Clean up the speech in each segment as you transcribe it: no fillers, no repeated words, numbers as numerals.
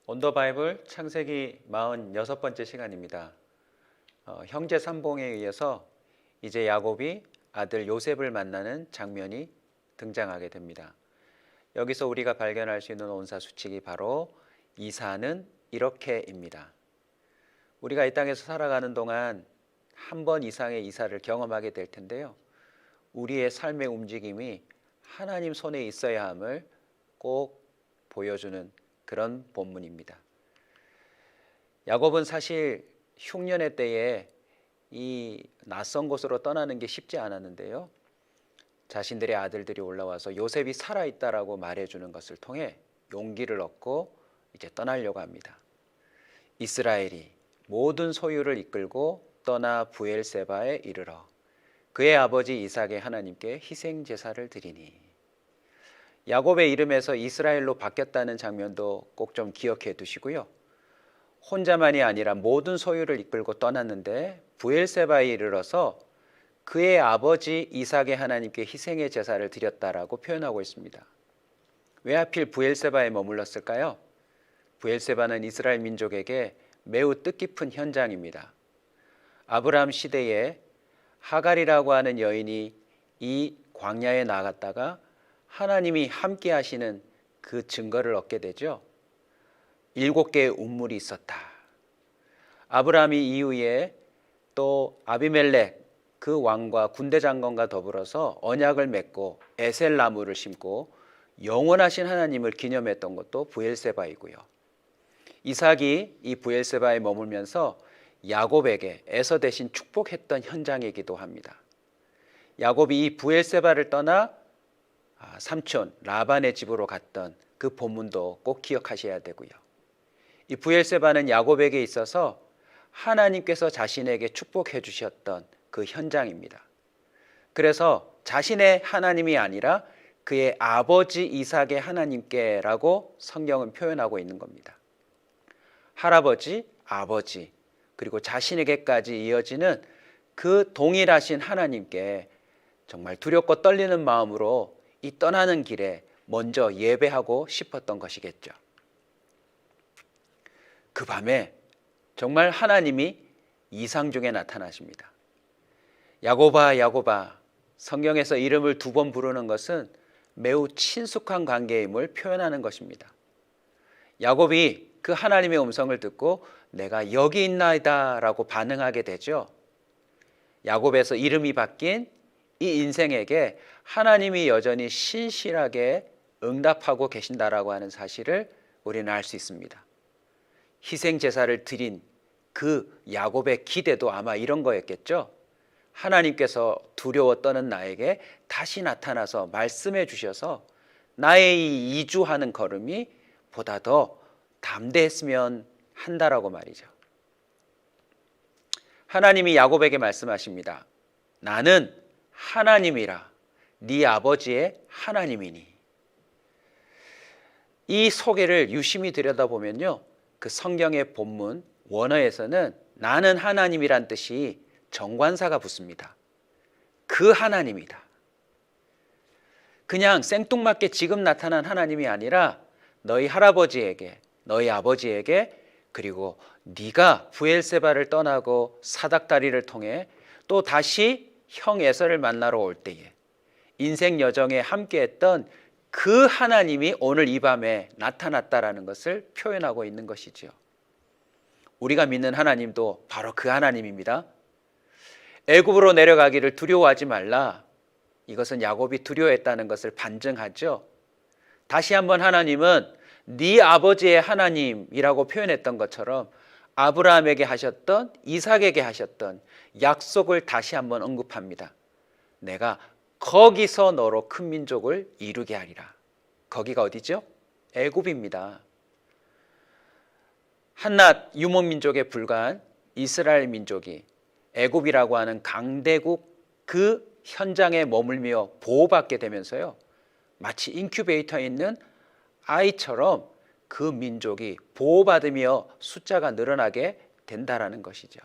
온더 바이블 창세기 46번째 시간입니다. 형제 삼봉에 의해서 이제 야곱이 아들 요셉을 만나는 장면이 등장하게 됩니다. 여기서 우리가 발견할 수 있는 온사 수칙이 바로 이사는 이렇게입니다. 우리가 이 땅에서 살아가는 동안 한 번 이상의 이사를 경험하게 될 텐데요. 우리의 삶의 움직임이 하나님 손에 있어야 함을 꼭 보여주는 그런 본문입니다. 야곱은 사실 흉년의 때에 이 낯선 곳으로 떠나는 게 쉽지 않았는데요. 자신들의 아들들이 올라와서 요셉이 살아있다라고 말해주는 것을 통해 용기를 얻고 이제 떠나려고 합니다. 이스라엘이 모든 소유를 이끌고 떠나 브엘세바에 이르러 그의 아버지 이삭의 하나님께 희생 제사를 드리니. 야곱의 이름에서 이스라엘로 바뀌었다는 장면도 꼭 좀 기억해 두시고요. 혼자만이 아니라 모든 소유를 이끌고 떠났는데 브엘세바에 이르러서 그의 아버지 이삭의 하나님께 희생의 제사를 드렸다라고 표현하고 있습니다. 왜 하필 브엘세바에 머물렀을까요? 브엘세바는 이스라엘 민족에게 매우 뜻깊은 현장입니다. 아브라함 시대에 하갈이라고 하는 여인이 이 광야에 나갔다가 하나님이 함께 하시는 그 증거를 얻게 되죠. 7개의 운물이 있었다. 아브라함이 이후에 또 아비멜렉 그 왕과 군대 장관과 더불어서 언약을 맺고 에셀 나무를 심고 영원하신 하나님을 기념했던 것도 브엘세바이고요. 이삭이 이 브엘세바에 머물면서 야곱에게 에서 대신 축복했던 현장이기도 합니다. 야곱이 이 브엘세바를 떠나 삼촌 라반의 집으로 갔던 그 본문도 꼭 기억하셔야 되고요. 이 브엘세바는 야곱에게 있어서 하나님께서 자신에게 축복해 주셨던 그 현장입니다. 그래서 자신의 하나님이 아니라 그의 아버지 이삭의 하나님께라고 성경은 표현하고 있는 겁니다. 할아버지, 아버지, 그리고 자신에게까지 이어지는 그 동일하신 하나님께 정말 두렵고 떨리는 마음으로 이 떠나는 길에 먼저 예배하고 싶었던 것이겠죠. 그 밤에 정말 하나님이 이상 중에 나타나십니다. 야곱아, 야곱아. 성경에서 이름을 2번 부르는 것은 매우 친숙한 관계임을 표현하는 것입니다. 야곱이 그 하나님의 음성을 듣고 내가 여기 있나이다 라고 반응하게 되죠. 야곱에서 이름이 바뀐 이 인생에게 하나님이 여전히 신실하게 응답하고 계신다라고 하는 사실을 우리는 알 수 있습니다. 희생 제사를 드린 그 야곱의 기대도 아마 이런 거였겠죠. 하나님께서 두려워 떠는 나에게 다시 나타나서 말씀해 주셔서 나의 이 이주하는 걸음이 보다 더 담대했으면 한다라고 말이죠. 하나님이 야곱에게 말씀하십니다. 나는 하나님이라 네 아버지의 하나님이니. 이 소개를 유심히 들여다보면요, 그 성경의 본문 원어에서는 나는 하나님이란 뜻이 정관사가 붙습니다. 그 하나님이다. 그냥 생뚱맞게 지금 나타난 하나님이 아니라 너희 할아버지에게, 너희 아버지에게, 그리고 네가 브엘세바를 떠나고 사닥다리를 통해 또 다시 형 에서를 만나러 올 때에 인생 여정에 함께했던 그 하나님이 오늘 이 밤에 나타났다라는 것을 표현하고 있는 것이죠. 우리가 믿는 하나님도 바로 그 하나님입니다. 애굽으로 내려가기를 두려워하지 말라. 이것은 야곱이 두려워했다는 것을 반증하죠. 다시 한번 하나님은 네 아버지의 하나님이라고 표현했던 것처럼 아브라함에게 하셨던, 이삭에게 하셨던 약속을 다시 한번 언급합니다. 내가 거기서 너로 큰 민족을 이루게 하리라. 거기가 어디죠? 애굽입니다. 한낱 유목민족에 불과한 이스라엘 민족이 애굽이라고 하는 강대국 그 현장에 머물며 보호받게 되면서요, 마치 인큐베이터에 있는 아이처럼 그 민족이 보호받으며 숫자가 늘어나게 된다라는 것이죠.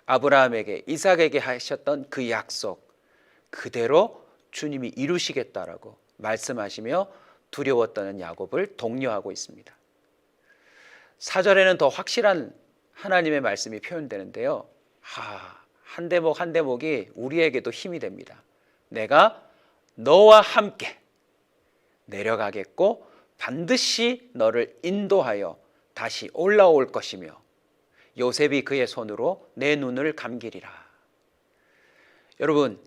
아브라함에게, 이삭에게 하셨던 그 약속 그대로 주님이 이루시겠다라고 말씀하시며 두려워 떠는 야곱을 독려하고 있습니다. 4절에는 더 확실한 하나님의 말씀이 표현되는데요. 한 대목 한 대목이 우리에게도 힘이 됩니다. 내가 너와 함께 내려가겠고 반드시 너를 인도하여 다시 올라올 것이며 요셉이 그의 손으로 내 눈을 감기리라. 여러분,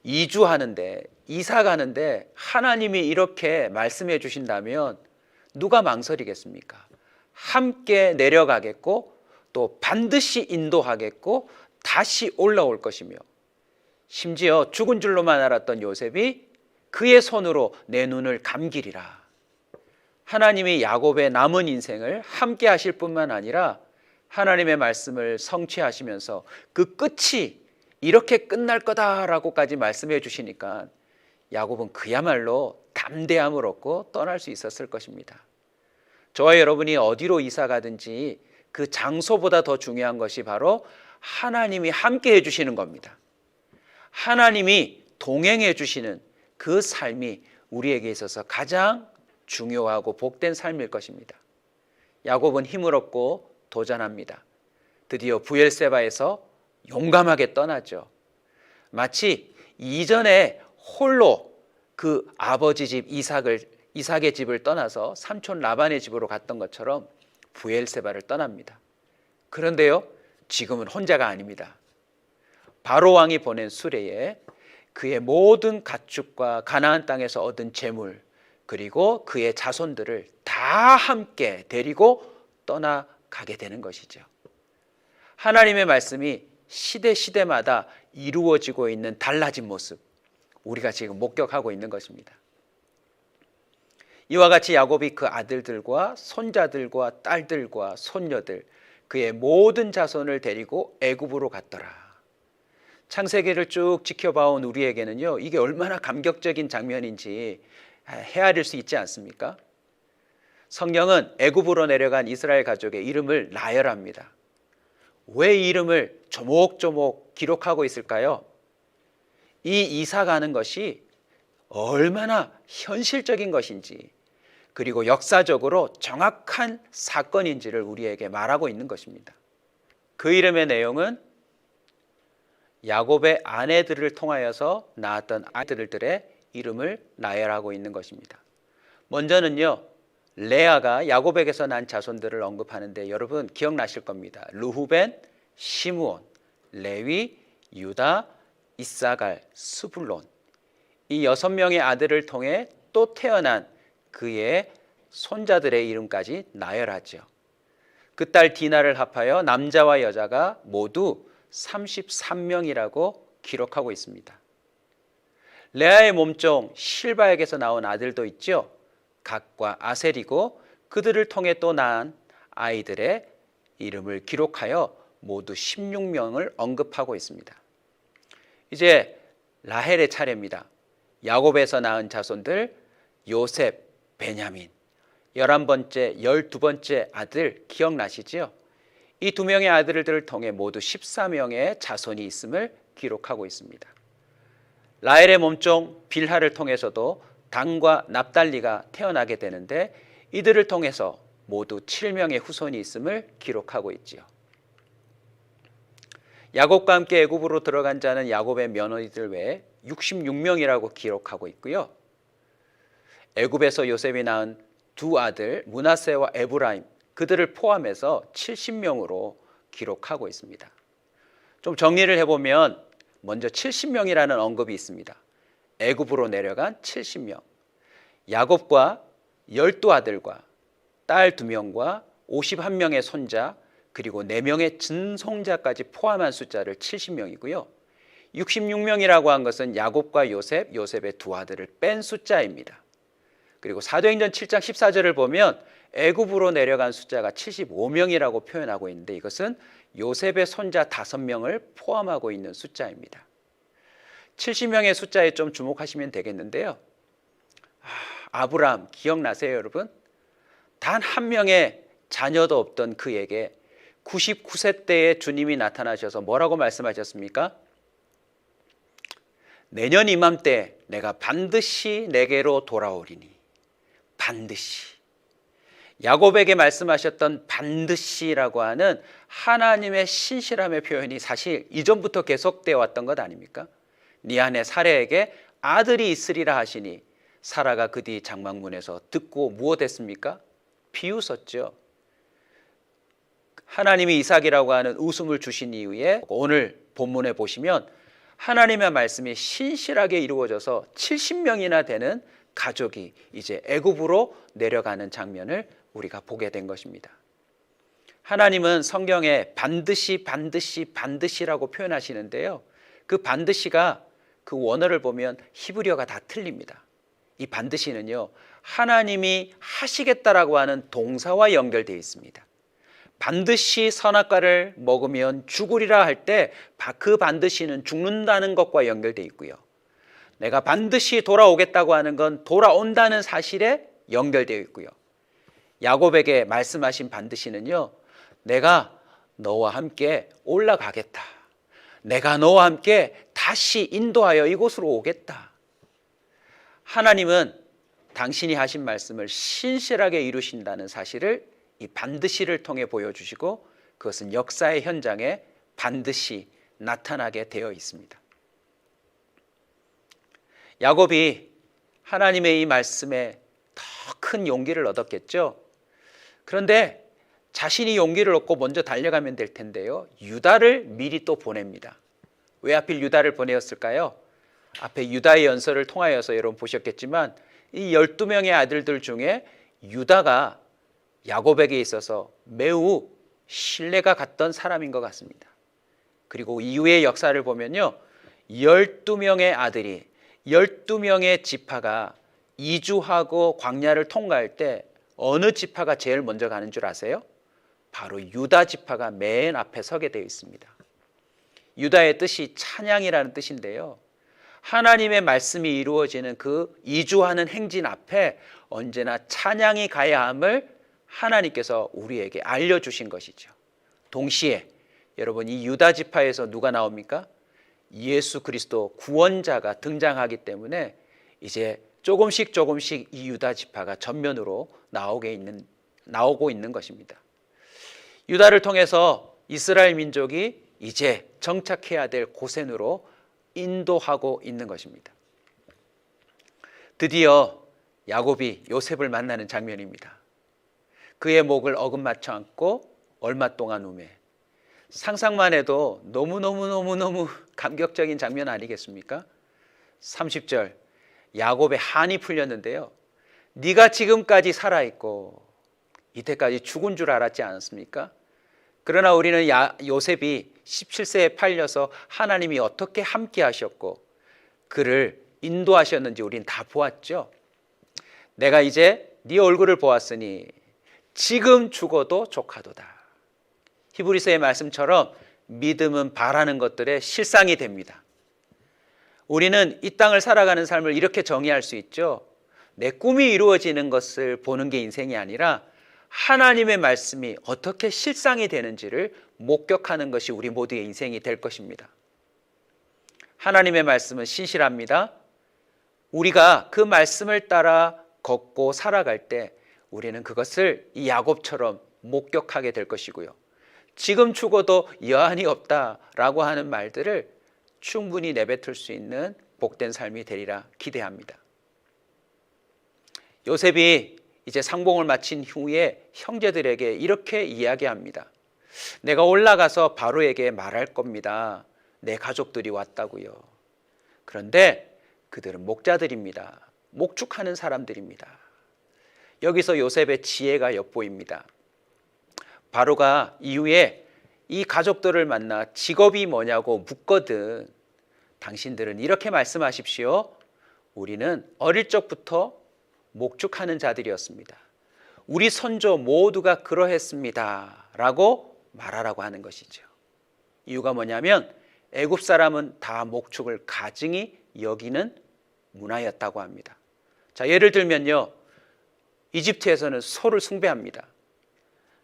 이주하는데, 이사 가는데 하나님이 이렇게 말씀해 주신다면 누가 망설이겠습니까? 함께 내려가겠고 또 반드시 인도하겠고 다시 올라올 것이며, 심지어 죽은 줄로만 알았던 요셉이 그의 손으로 내 눈을 감기리라. 하나님이 야곱의 남은 인생을 함께 하실 뿐만 아니라 하나님의 말씀을 성취하시면서 그 끝이 이렇게 끝날 거다라고까지 말씀해 주시니까 야곱은 그야말로 담대함을 얻고 떠날 수 있었을 것입니다. 저와 여러분이 어디로 이사 가든지 그 장소보다 더 중요한 것이 바로 하나님이 함께 해주시는 겁니다. 하나님이 동행해 주시는 그 삶이 우리에게 있어서 가장 중요하고 복된 삶일 것입니다. 야곱은 힘을 얻고 도전합니다. 드디어 부엘세바에서 용감하게 떠나죠. 마치 이전에 홀로 그 아버지 집 이삭의 집을 떠나서 삼촌 라반의 집으로 갔던 것처럼 부엘세바를 떠납니다. 그런데요, 지금은 혼자가 아닙니다. 바로 왕이 보낸 수레에 그의 모든 가축과 가나안 땅에서 얻은 재물, 그리고 그의 자손들을 다 함께 데리고 떠나가게 되는 것이죠. 하나님의 말씀이 시대마다 이루어지고 있는 달라진 모습, 우리가 지금 목격하고 있는 것입니다. 이와 같이 야곱이 그 아들들과 손자들과 딸들과 손녀들, 그의 모든 자손을 데리고 애굽으로 갔더라. 창세기를 쭉 지켜봐온 우리에게는요, 이게 얼마나 감격적인 장면인지 헤아릴 수 있지 않습니까? 성경은 애굽으로 내려간 이스라엘 가족의 이름을 나열합니다. 왜 이 이름을 조목조목 기록하고 있을까요? 이 이사 가는 것이 얼마나 현실적인 것인지, 그리고 역사적으로 정확한 사건인지를 우리에게 말하고 있는 것입니다. 그 이름의 내용은 야곱의 아내들을 통하여서 낳았던 아들들의 이름을 나열하고 있는 것입니다. 먼저는요, 레아가 야곱에게서 난 자손들을 언급하는데 여러분 기억나실 겁니다. 르후벤, 시므온, 레위, 유다, 이사갈, 스불론, 이 6명의 아들을 통해 또 태어난 그의 손자들의 이름까지 나열하죠. 그 딸 디나를 합하여 남자와 여자가 모두 33명이라고 기록하고 있습니다. 레아의 몸종 실바에게서 나온 아들도 있죠. 각과 아셀이고 그들을 통해 또 낳은 아이들의 이름을 기록하여 모두 16명을 언급하고 있습니다. 이제 라헬의 차례입니다. 야곱에서 낳은 자손들 요셉, 베냐민, 11번째, 12번째 아들 기억나시지요? 이 2명의 아들들을 통해 모두 14명의 자손이 있음을 기록하고 있습니다. 라헬의 몸종 빌하를 통해서도 단과 납달리가 태어나게 되는데 이들을 통해서 모두 7명의 후손이 있음을 기록하고 있지요. 야곱과 함께 애굽으로 들어간 자는 야곱의 며느리들 외에 66명이라고 기록하고 있고요. 애굽에서 요셉이 낳은 2 아들 므낫세와 에브라임, 그들을 포함해서 70명으로 기록하고 있습니다. 좀 정리를 해보면 먼저 70명이라는 언급이 있습니다. 애굽으로 내려간 70명, 야곱과 12아들과 딸 2명과 51명의 손자, 그리고 4명의 증손자까지 포함한 숫자를 70명이고요. 66명이라고 한 것은 야곱과 요셉, 요셉의 2 아들을 뺀 숫자입니다. 그리고 사도행전 7장 14절을 보면 애굽으로 내려간 숫자가 75명이라고 표현하고 있는데 이것은 요셉의 손자 5명을 포함하고 있는 숫자입니다. 70명의 숫자에 좀 주목하시면 되겠는데요. 아브라함 기억나세요, 여러분? 단 한 명의 자녀도 없던 그에게 99세 때에 주님이 나타나셔서 뭐라고 말씀하셨습니까? 내년 이맘때 내가 반드시 내게로 돌아오리니, 반드시. 야곱에게 말씀하셨던 반드시라고 하는 하나님의 신실함의 표현이 사실 이전부터 계속되어 왔던 것 아닙니까? 네 안에 사레에게 아들이 있으리라 하시니 사라가 그 뒤 장막문에서 듣고 무엇했습니까? 비웃었죠. 하나님이 이삭이라고 하는 웃음을 주신 이후에 오늘 본문에 보시면 하나님의 말씀이 신실하게 이루어져서 70명이나 되는 가족이 이제 애굽으로 내려가는 장면을 우리가 보게 된 것입니다. 하나님은 성경에 반드시 반드시 반드시라고 표현하시는데요, 그 반드시가 그 원어를 보면 히브리어가 다 틀립니다. 이 반드시는요, 하나님이 하시겠다라고 하는 동사와 연결되어 있습니다. 반드시 선악과를 먹으면 죽으리라 할 때 그 반드시는 죽는다는 것과 연결되어 있고요, 내가 반드시 돌아오겠다고 하는 건 돌아온다는 사실에 연결되어 있고요, 야곱에게 말씀하신 반드시는요, 내가 너와 함께 올라가겠다, 내가 너와 함께 다시 인도하여 이곳으로 오겠다. 하나님은 당신이 하신 말씀을 신실하게 이루신다는 사실을 이 반드시를 통해 보여주시고, 그것은 역사의 현장에 반드시 나타나게 되어 있습니다. 야곱이 하나님의 이 말씀에 더 큰 용기를 얻었겠죠. 그런데 자신이 용기를 얻고 먼저 달려가면 될 텐데요, 유다를 미리 또 보냅니다. 왜 하필 유다를 보내었을까요? 앞에 유다의 연설을 통하여서 여러분 보셨겠지만 이 12명의 아들들 중에 유다가 야곱에게 있어서 매우 신뢰가 갔던 사람인 것 같습니다. 그리고 이후의 역사를 보면요, 12명의 아들이 12명의 지파가 이주하고 광야를 통과할 때 어느 지파가 제일 먼저 가는 줄 아세요? 바로 유다 지파가 맨 앞에 서게 되어 있습니다. 유다의 뜻이 찬양이라는 뜻인데요, 하나님의 말씀이 이루어지는 그 이주하는 행진 앞에 언제나 찬양이 가야 함을 하나님께서 우리에게 알려주신 것이죠. 동시에 여러분, 이 유다 지파에서 누가 나옵니까? 예수 그리스도 구원자가 등장하기 때문에 이제 조금씩 이 유다 지파가 전면으로 나오고 있는 것입니다. 유다를 통해서 이스라엘 민족이 이제 정착해야 될 고센으로 인도하고 있는 것입니다. 드디어 야곱이 요셉을 만나는 장면입니다. 그의 목을 어긋맞춰 안고 얼마 동안 우매. 상상만 해도 너무너무 감격적인 장면 아니겠습니까? 30절, 야곱의 한이 풀렸는데요, 네가 지금까지 살아있고 이때까지 죽은 줄 알았지 않았습니까? 그러나 우리는 요셉이 17세에 팔려서 하나님이 어떻게 함께 하셨고 그를 인도하셨는지 우린 다 보았죠. 내가 이제 네 얼굴을 보았으니 지금 죽어도 족하도다. 히브리서의 말씀처럼 믿음은 바라는 것들의 실상이 됩니다. 우리는 이 땅을 살아가는 삶을 이렇게 정의할 수 있죠. 내 꿈이 이루어지는 것을 보는 게 인생이 아니라 하나님의 말씀이 어떻게 실상이 되는지를 목격하는 것이 우리 모두의 인생이 될 것입니다. 하나님의 말씀은 신실합니다. 우리가 그 말씀을 따라 걷고 살아갈 때 우리는 그것을 이 야곱처럼 목격하게 될 것이고요, 지금 죽어도 여한이 없다라고 하는 말들을 충분히 내뱉을 수 있는 복된 삶이 되리라 기대합니다. 요셉이 이제 상봉을 마친 후에 형제들에게 이렇게 이야기합니다. 내가 올라가서 바로에게 말할 겁니다. 내 가족들이 왔다고요. 그런데 그들은 목자들입니다. 목축하는 사람들입니다. 여기서 요셉의 지혜가 엿보입니다. 바로가 이후에 이 가족들을 만나 직업이 뭐냐고 묻거든. 당신들은 이렇게 말씀하십시오. 우리는 어릴 적부터 목축하는 자들이었습니다. 우리 선조 모두가 그러했습니다 라고 말하라고 하는 것이죠. 이유가 뭐냐면 애굽 사람은 다 목축을 가증히 여기는 문화였다고 합니다. 자, 예를 들면요, 이집트에서는 소를 숭배합니다.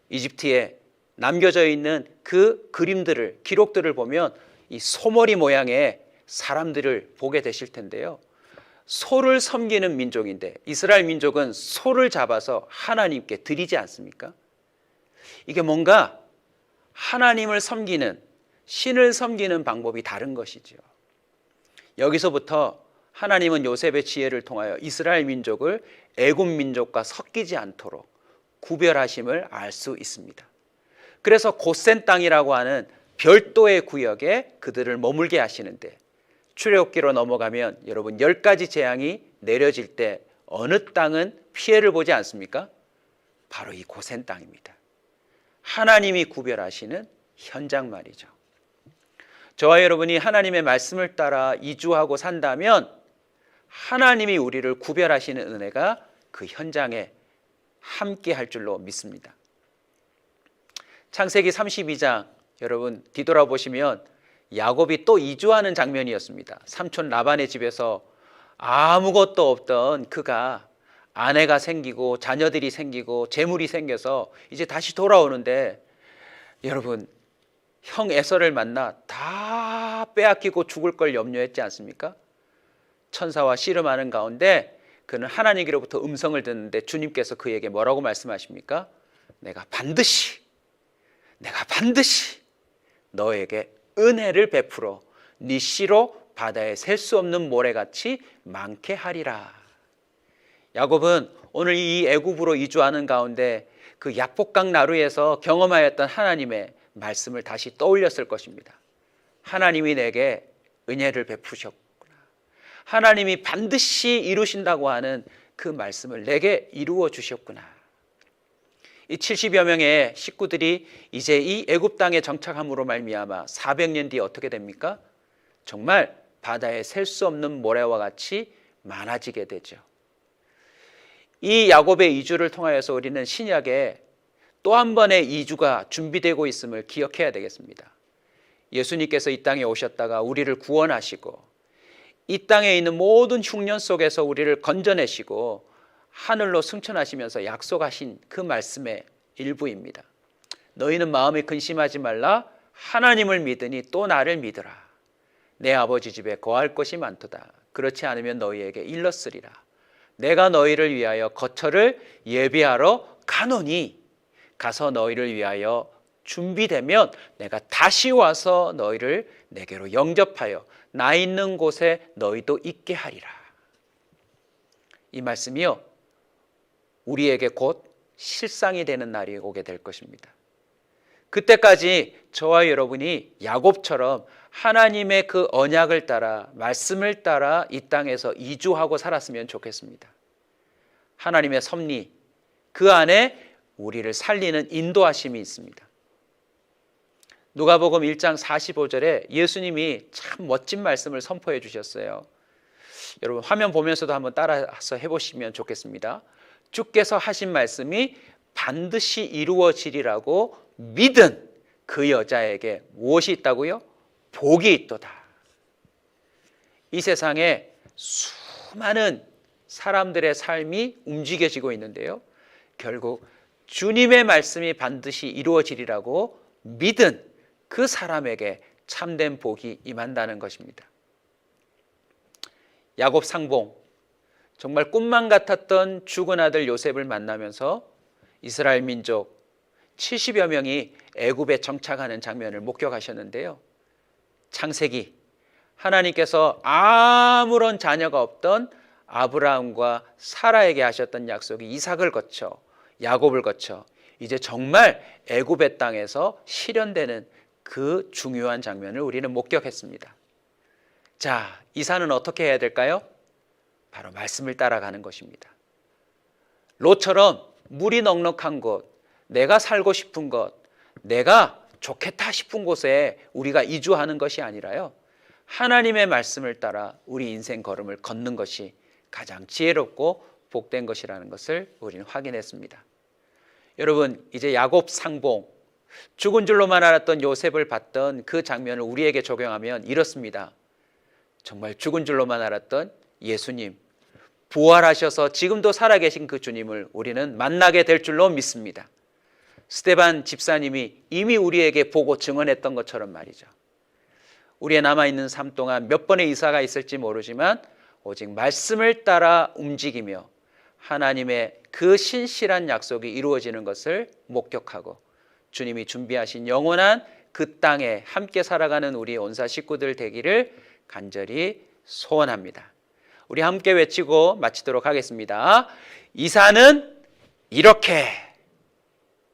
이집트에 남겨져 있는 그 그림들을, 기록들을 보면 이 소머리 모양의 사람들을 보게 되실 텐데요, 소를 섬기는 민족인데 이스라엘 민족은 소를 잡아서 하나님께 드리지 않습니까? 이게 뭔가 하나님을 섬기는, 신을 섬기는 방법이 다른 것이죠. 여기서부터 하나님은 요셉의 지혜를 통하여 이스라엘 민족을 애굽 민족과 섞이지 않도록 구별하심을 알 수 있습니다. 그래서 고센 땅이라고 하는 별도의 구역에 그들을 머물게 하시는데, 출애굽기로 넘어가면 여러분 10가지 재앙이 내려질 때 어느 땅은 피해를 보지 않습니까? 바로 이 고센 땅입니다. 하나님이 구별하시는 현장 말이죠. 저와 여러분이 하나님의 말씀을 따라 이주하고 산다면 하나님이 우리를 구별하시는 은혜가 그 현장에 함께 할 줄로 믿습니다. 창세기 32장 여러분 뒤돌아보시면 야곱이 또 이주하는 장면이었습니다. 삼촌 라반의 집에서 아무것도 없던 그가 아내가 생기고 자녀들이 생기고 재물이 생겨서 이제 다시 돌아오는데, 여러분 형 에서를 만나 다 빼앗기고 죽을 걸 염려했지 않습니까? 천사와 씨름하는 가운데 그는 하나님께로부터 음성을 듣는데 주님께서 그에게 뭐라고 말씀하십니까? 내가 반드시 너에게 은혜를 베풀어 네 씨로 바다에 셀 수 없는 모래같이 많게 하리라. 야곱은 오늘 이 애굽으로 이주하는 가운데 그 약복강 나루에서 경험하였던 하나님의 말씀을 다시 떠올렸을 것입니다. 하나님이 내게 은혜를 베푸셨구나. 하나님이 반드시 이루신다고 하는 그 말씀을 내게 이루어 주셨구나. 이 70여 명의 식구들이 이제 이 애굽 땅에 정착함으로 말미암아 400년 뒤에 어떻게 됩니까? 정말 바다에 셀 수 없는 모래와 같이 많아지게 되죠. 이 야곱의 이주를 통하여서 우리는 신약에 또 한 번의 이주가 준비되고 있음을 기억해야 되겠습니다. 예수님께서 이 땅에 오셨다가 우리를 구원하시고 이 땅에 있는 모든 흉년 속에서 우리를 건져내시고 하늘로 승천하시면서 약속하신 그 말씀의 일부입니다. 너희는 마음에 근심하지 말라. 하나님을 믿으니 또 나를 믿으라. 내 아버지 집에 거할 것이 많도다. 그렇지 않으면 너희에게 일렀으리라. 내가 너희를 위하여 거처를 예비하러 가노니 가서 너희를 위하여 준비되면 내가 다시 와서 너희를 내게로 영접하여 나 있는 곳에 너희도 있게 하리라. 이 말씀이요, 우리에게 곧 실상이 되는 날이 오게 될 것입니다. 그때까지 저와 여러분이 야곱처럼 하나님의 그 언약을 따라, 말씀을 따라 이 땅에서 이주하고 살았으면 좋겠습니다. 하나님의 섭리, 그 안에 우리를 살리는 인도하심이 있습니다. 누가복음 1장 45절에 예수님이 참 멋진 말씀을 선포해 주셨어요. 여러분 화면 보면서도 한번 따라서 해보시면 좋겠습니다. 주께서 하신 말씀이 반드시 이루어지리라고 믿은 그 여자에게 무엇이 있다고요? 복이 있도다. 이 세상에 수많은 사람들의 삶이 움직여지고 있는데요, 결국 주님의 말씀이 반드시 이루어지리라고 믿은 그 사람에게 참된 복이 임한다는 것입니다. 야곱 상봉, 정말 꿈만 같았던 죽은 아들 요셉을 만나면서 이스라엘 민족 70여 명이 애굽에 정착하는 장면을 목격하셨는데요, 창세기, 하나님께서 아무런 자녀가 없던 아브라함과 사라에게 하셨던 약속이 이삭을 거쳐 야곱을 거쳐 이제 정말 애굽의 땅에서 실현되는 그 중요한 장면을 우리는 목격했습니다. 자, 이사는 어떻게 해야 될까요? 바로 말씀을 따라가는 것입니다. 롯처럼 물이 넉넉한 곳, 내가 살고 싶은 곳, 내가 좋겠다 싶은 곳에 우리가 이주하는 것이 아니라요, 하나님의 말씀을 따라 우리 인생 걸음을 걷는 것이 가장 지혜롭고 복된 것이라는 것을 우리는 확인했습니다. 여러분, 이제 야곱 상봉, 죽은 줄로만 알았던 요셉을 봤던 그 장면을 우리에게 적용하면 이렇습니다. 정말 죽은 줄로만 알았던 예수님, 부활하셔서 지금도 살아계신 그 주님을 우리는 만나게 될 줄로 믿습니다. 스데반 집사님이 이미 우리에게 보고 증언했던 것처럼 말이죠. 우리의 남아있는 삶 동안 몇 번의 이사가 있을지 모르지만 오직 말씀을 따라 움직이며 하나님의 그 신실한 약속이 이루어지는 것을 목격하고 주님이 준비하신 영원한 그 땅에 함께 살아가는 우리 온사 식구들 되기를 간절히 소원합니다. 우리 함께 외치고 마치도록 하겠습니다. 이 산은 이렇게